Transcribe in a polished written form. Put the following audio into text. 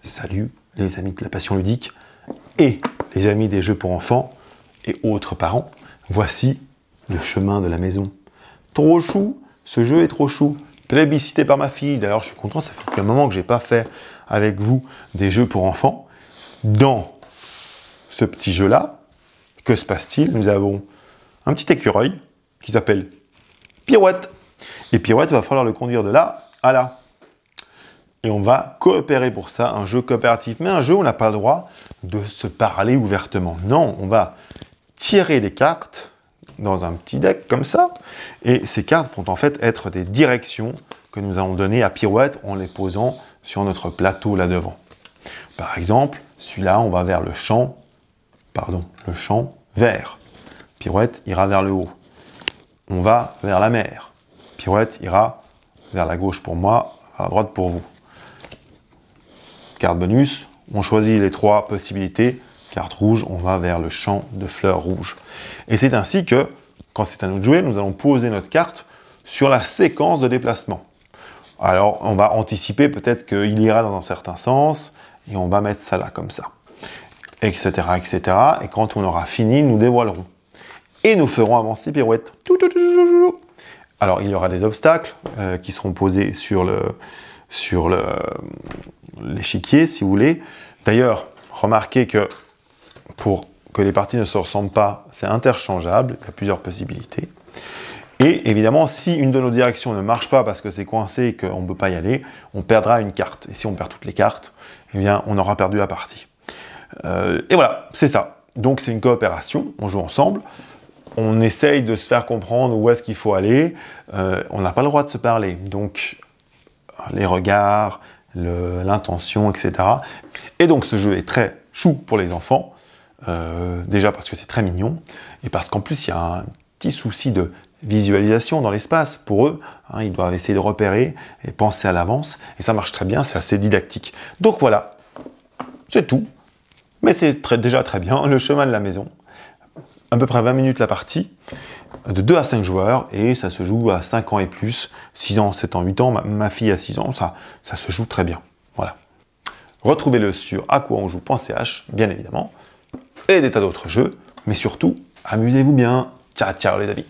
Salut les amis de la passion ludique et les amis des jeux pour enfants et autres parents. Voici le chemin de la maison. Trop chou, ce jeu est trop chou. Plébiscité par ma fille. D'ailleurs, je suis content, ça fait un moment que je n'ai pas fait avec vous des jeux pour enfants. Dans ce petit jeu-là, que se passe-t-il? Nous avons un petit écureuil qui s'appelle Pirouette. Et Pirouette, va falloir le conduire de là à là. Et on va coopérer pour ça, un jeu coopératif. Mais un jeu où on n'a pas le droit de se parler ouvertement. Non, on va tirer des cartes dans un petit deck comme ça. Et ces cartes vont en fait être des directions que nous allons donner à Pirouette en les posant sur notre plateau là devant. Par exemple, celui-là, on va vers le champ vert. Pirouette ira vers le haut. On va vers la mer. Pirouette ira vers la gauche pour moi, à la droite pour vous. Carte bonus, on choisit les trois possibilités. Carte rouge, on va vers le champ de fleurs rouges. Et c'est ainsi que, quand c'est à nous de jouer, nous allons poser notre carte sur la séquence de déplacement. Alors, on va anticiper peut-être qu'il ira dans un certain sens, et on va mettre ça là, comme ça, etc., etc. Et quand on aura fini, nous dévoilerons. Et nous ferons avancer Pirouette. Alors, il y aura des obstacles qui seront posés sur l'échiquier, si vous voulez. D'ailleurs, remarquez que pour que les parties ne se ressemblent pas, c'est interchangeable, il y a plusieurs possibilités. Et évidemment, si une de nos directions ne marche pas parce que c'est coincé et qu'on ne peut pas y aller, on perdra une carte. Et si on perd toutes les cartes, eh bien, on aura perdu la partie. Et voilà, c'est ça. Donc, c'est une coopération, on joue ensemble. On essaye de se faire comprendre où est-ce qu'il faut aller. On n'a pas le droit de se parler. Donc, les regards, l'intention, etc. Et donc, ce jeu est très chou pour les enfants. Déjà parce que c'est très mignon. Et parce qu'en plus, il y a un petit souci de visualisation dans l'espace pour eux. Hein, ils doivent essayer de repérer et penser à l'avance. Et ça marche très bien, c'est assez didactique. Donc voilà, c'est tout. Mais c'est déjà très bien. Le chemin de la maison. À peu près 20 minutes la partie, de 2 à 5 joueurs, et ça se joue à 5 ans et plus, 6 ans, 7 ans, 8 ans, ma fille a 6 ans, ça se joue très bien. Voilà. Retrouvez-le sur aquaonjoue.ch, bien évidemment, et des tas d'autres jeux, mais surtout, amusez-vous bien. Ciao, ciao les amis.